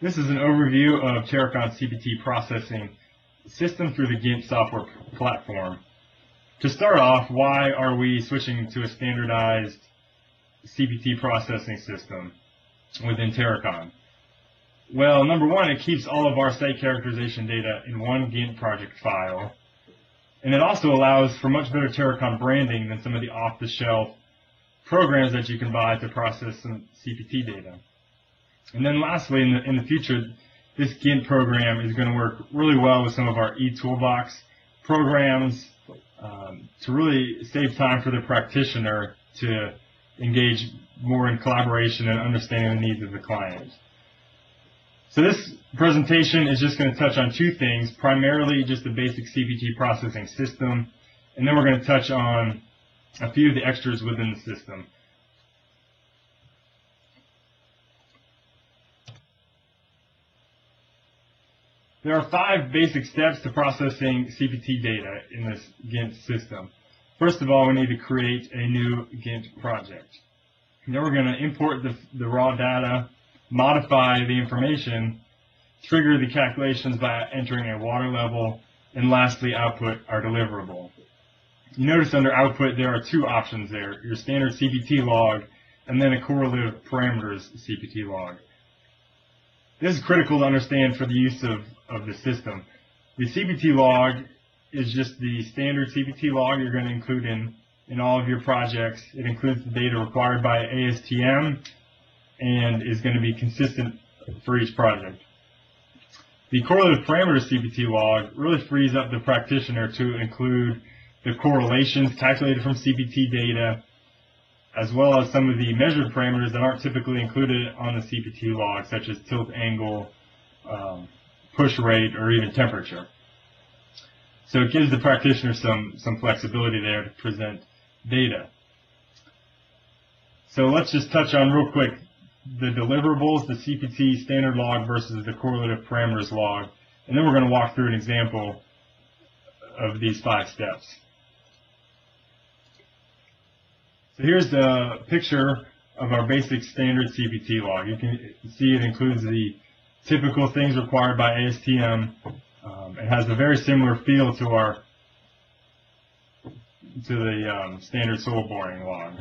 This is an overview of Terracon's CPT processing system through the Gint software platform. To start off, why are we switching to a standardized CPT processing system within Terracon? Well, number one, it keeps all of our site characterization data in one Gint project file. And it also allows for much better Terracon branding than some of the off-the-shelf programs that you can buy to process some CPT data. And then lastly, in the future, this Gint program is going to work really well with some of our eToolbox programs to really save time for the practitioner to engage more in collaboration and understanding the needs of the client. So this presentation is just going to touch on two things, primarily just the basic CPT processing system, and then we're going to touch on a few of the extras within the system. There are 5 basic steps to processing CPT data in this Gint system. First of all, we need to create a new Gint project. Then we're going to import the raw data, modify the information, trigger the calculations by entering a water level, and lastly, output our deliverable. You notice under output there are 2 options there, your standard CPT log and then a correlative parameters CPT log. This is critical to understand for the use of the system. The CPT log is just the standard CPT log you're going to include in all of your projects. It includes the data required by ASTM and is going to be consistent for each project. The correlative parameters CPT log really frees up the practitioner to include the correlations calculated from CPT data, as well as some of the measured parameters that aren't typically included on the CPT log, such as tilt angle, push rate, or even temperature. So it gives the practitioner some flexibility there to present data. So let's just touch on real quick the deliverables, the CPT standard log versus the correlative parameters log, and then we're going to walk through an example of these 5 steps. So here's the picture of our basic standard CPT log. You can see it includes the typical things required by ASTM. It has a very similar feel to the standard soil boring log.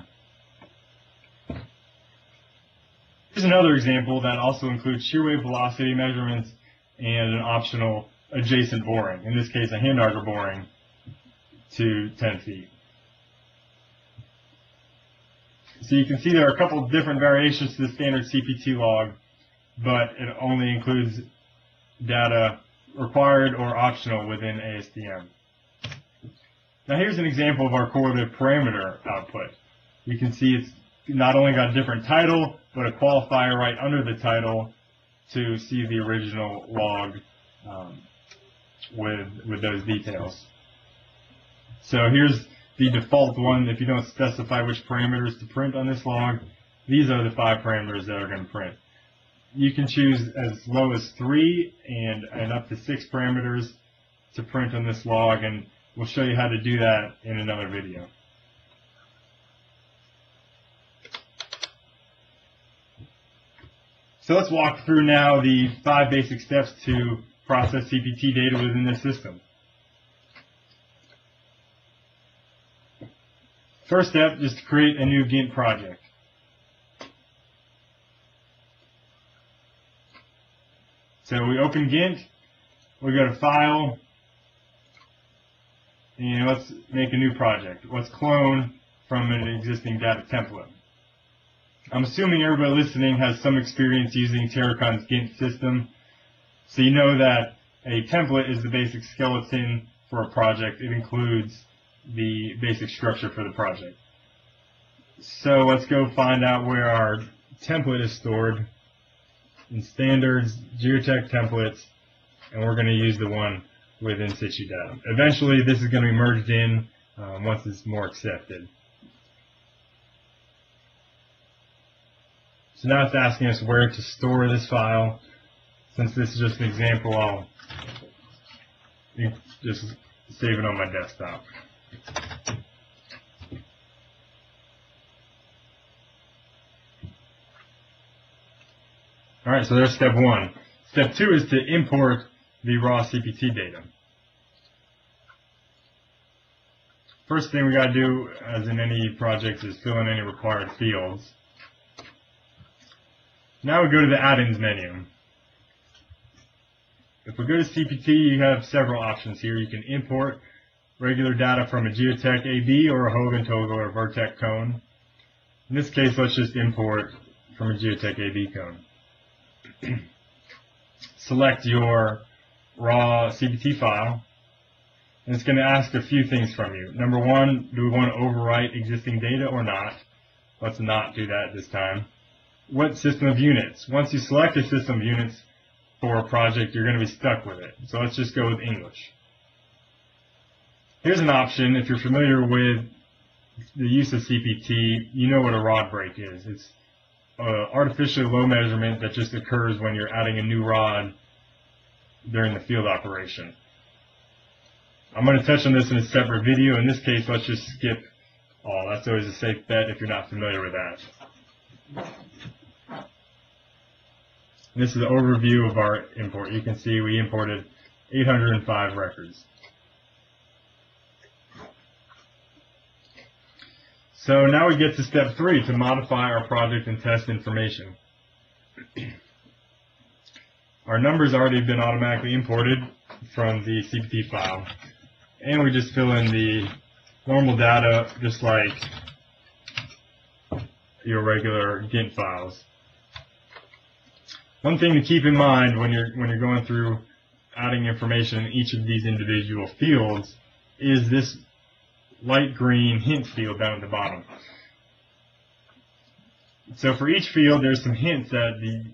Here's another example that also includes shear wave velocity measurements and an optional adjacent boring, in this case a hand auger boring to 10 feet. So you can see there are a couple of different variations to the standard CPT log, but it only includes data required or optional within ASTM. Now here's an example of our correlative parameter output. You can see it's not only got a different title, but a qualifier right under the title to see the original log with those details. So here's the default one. If you don't specify which parameters to print on this log, these are the 5 parameters that are going to print. You can choose as low as 3 and up to 6 parameters to print on this log, and we'll show you how to do that in another video. So let's walk through now the 5 basic steps to process CPT data within this system. First step is to create a new Gint project. So we open Gint, we go to File, and let's make a new project. Let's clone from an existing data template. I'm assuming everybody listening has some experience using Terracon's Gint system, so you know that a template is the basic skeleton for a project. It includes the basic structure for the project. So let's go find out where our template is stored in standards, geotech templates, and we're going to use the one with in situ data. Eventually this is going to be merged in once it's more accepted. So now it's asking us where to store this file. Since this is just an example, I'll just save it on my desktop. All right, so there's step 1. Step 2 is to import the raw CPT data. First thing we got to do, as in any project, is fill in any required fields. Now we go to the add-ins menu. If we go to CPT, you have several options here. You can import regular data from a Geotech AB or a Hogan Toggle or Vertec cone. In this case, let's just import from a Geotech AB cone. Select your raw CPT file, and it's going to ask a few things from you. Number one, do we want to overwrite existing data or not? Let's not do that this time. What system of units? Once you select a system of units for a project, you're going to be stuck with it. So let's just go with English. Here's an option. If you're familiar with the use of CPT, you know what a rod break is. It's artificially low measurement that just occurs when you're adding a new rod during the field operation. I'm going to touch on this in a separate video. In this case, let's just skip all. That's always a safe bet if you're not familiar with that. This is an overview of our import. You can see we imported 805 records. So now we get to step 3, to modify our project and test information. Our numbers already been automatically imported from the CPT file, and we just fill in the normal data just like your regular GINT files. One thing to keep in mind when you're going through adding information in each of these individual fields is this light green hint field down at the bottom. So for each field, there's some hints that the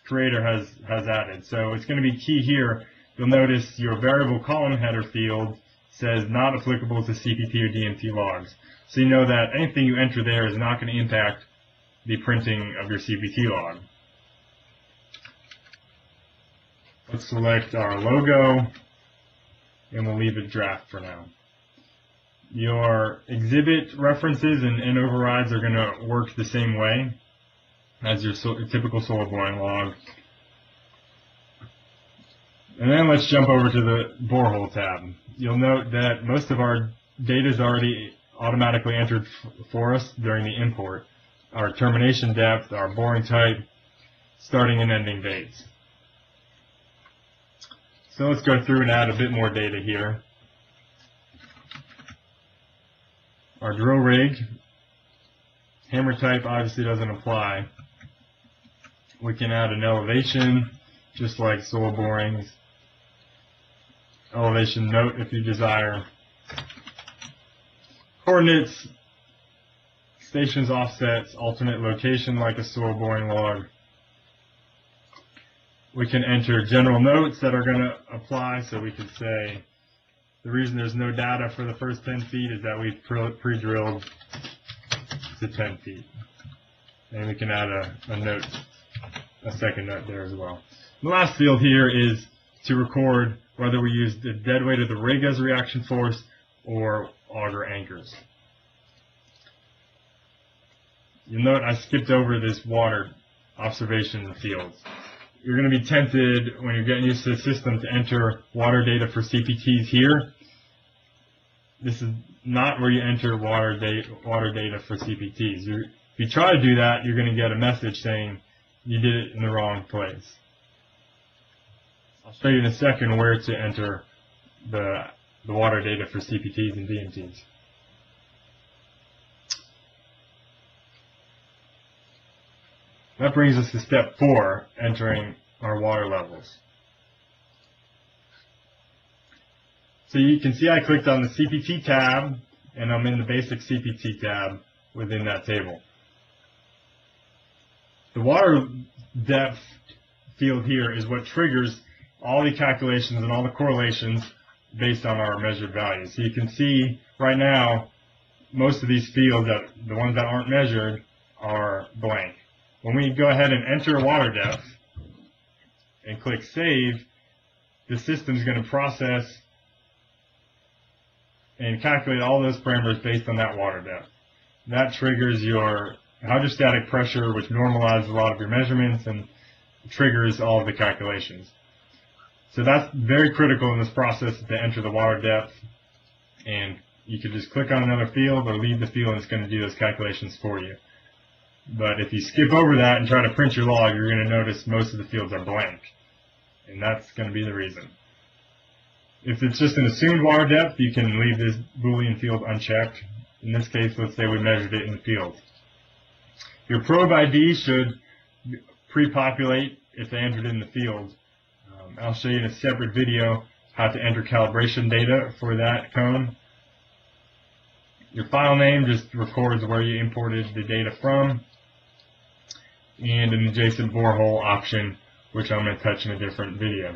creator has added. So it's going to be key here. You'll notice your variable column header field says not applicable to CPT or DMT logs. So you know that anything you enter there is not going to impact the printing of your CPT log. Let's select our logo, and we'll leave it draft for now. Your exhibit references and overrides are going to work the same way as your typical soil boring log. And then let's jump over to the borehole tab. You'll note that most of our data is already automatically entered for us during the import. Our termination depth, our boring type, starting and ending dates. So let's go through and add a bit more data here. Our drill rig, hammer type obviously doesn't apply. We can add an elevation, just like soil borings. Elevation note if you desire. Coordinates, stations, offsets, alternate location like a soil boring log. We can enter general notes that are going to apply, so we could say the reason there's no data for the first 10 feet is that we've pre-drilled to 10 feet. And we can add a note, a second note there as well. The last field here is to record whether we use the dead weight of the rig as a reaction force or auger anchors. You'll note I skipped over this water observation fields. You're going to be tempted when you're getting used to the system to enter water data for CPTs here. This is not where you enter water data for CPTs. If you try to do that, you're going to get a message saying you did it in the wrong place. I'll show you in a second where to enter the water data for CPTs and DMTs. That brings us to step 4, entering our water levels. So you can see I clicked on the CPT tab, and I'm in the basic CPT tab within that table. The water depth field here is what triggers all the calculations and all the correlations based on our measured values. So you can see right now, most of these fields, the ones that aren't measured, are blank. When we go ahead and enter water depth and click Save, the system is going to process and calculate all those parameters based on that water depth. That triggers your hydrostatic pressure, which normalizes a lot of your measurements, and triggers all of the calculations. So that's very critical in this process to enter the water depth, and you could just click on another field or leave the field and it's going to do those calculations for you. But if you skip over that and try to print your log, you're going to notice most of the fields are blank, and that's going to be the reason. If it's just an assumed water depth, you can leave this Boolean field unchecked. In this case, let's say we measured it in the field. Your probe ID should pre-populate if they entered in the field. I'll show you in a separate video how to enter calibration data for that cone. Your file name just records where you imported the data from, and an adjacent borehole option, which I'm going to touch in a different video.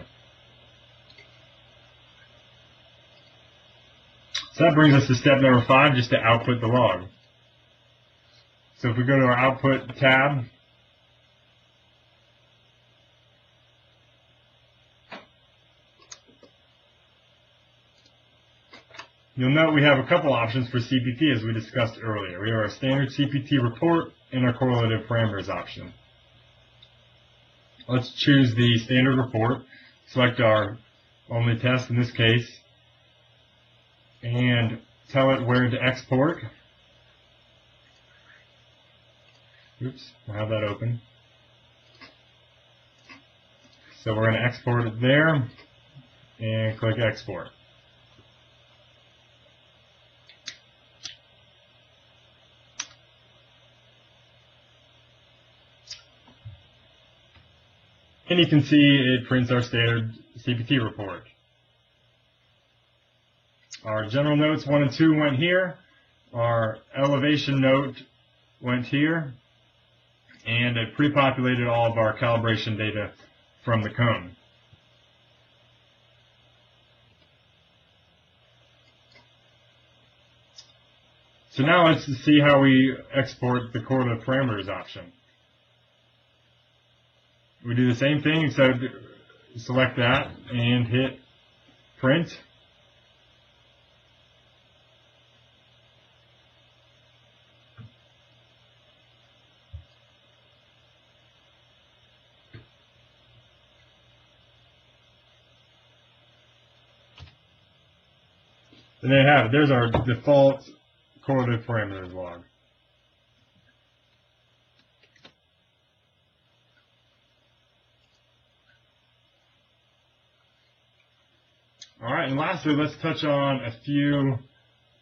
So that brings us to step number 5, just to output the log. So if we go to our Output tab, you'll note we have a couple options for CPT as we discussed earlier. We have our standard CPT report and our correlative parameters option. Let's choose the standard report, select our only test in this case, and tell it where to export. Oops, we'll have that open. So we're going to export it there and click export. And you can see it prints our standard CPT report. Our general notes 1 and 2 went here. Our elevation note went here. And it pre-populated all of our calibration data from the cone. So now let's see how we export the correlative parameters option. We do the same thing, except select that and hit print. And there you have it. There's our default correlative parameters log. All right, and lastly, let's touch on a few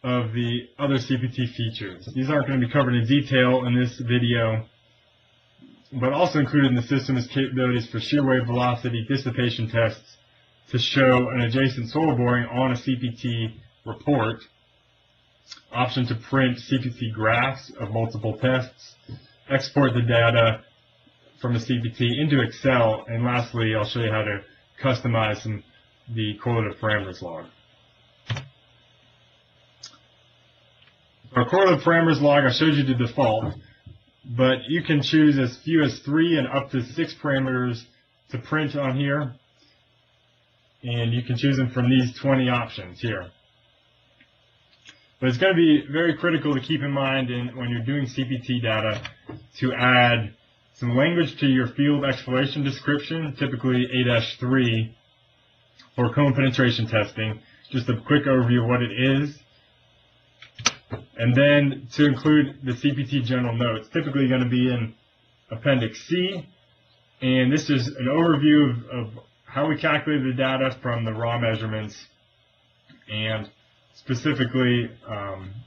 of the other CPT features. These aren't going to be covered in detail in this video, but also included in the system is capabilities for shear wave velocity dissipation tests to show an adjacent soil boring on a CPT report, option to print CPT graphs of multiple tests, export the data from the CPT into Excel, and lastly, I'll show you how to customize the correlative parameters log. Our correlative parameters log, I showed you the default, but you can choose as few as 3 and up to 6 parameters to print on here, and you can choose them from these 20 options here. But it's going to be very critical to keep in mind when you're doing CPT data to add some language to your field exploration description, typically A-3, for cone penetration testing, just a quick overview of what it is. And then to include the CPT general notes, typically going to be in Appendix C. And this is an overview of how we calculated the data from the raw measurements, and specifically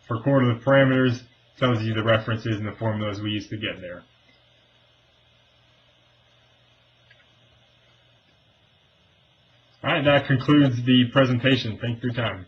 for correlative parameters, tells you the references and the formulas we used to get there. All right, that concludes the presentation. Thank you for your time.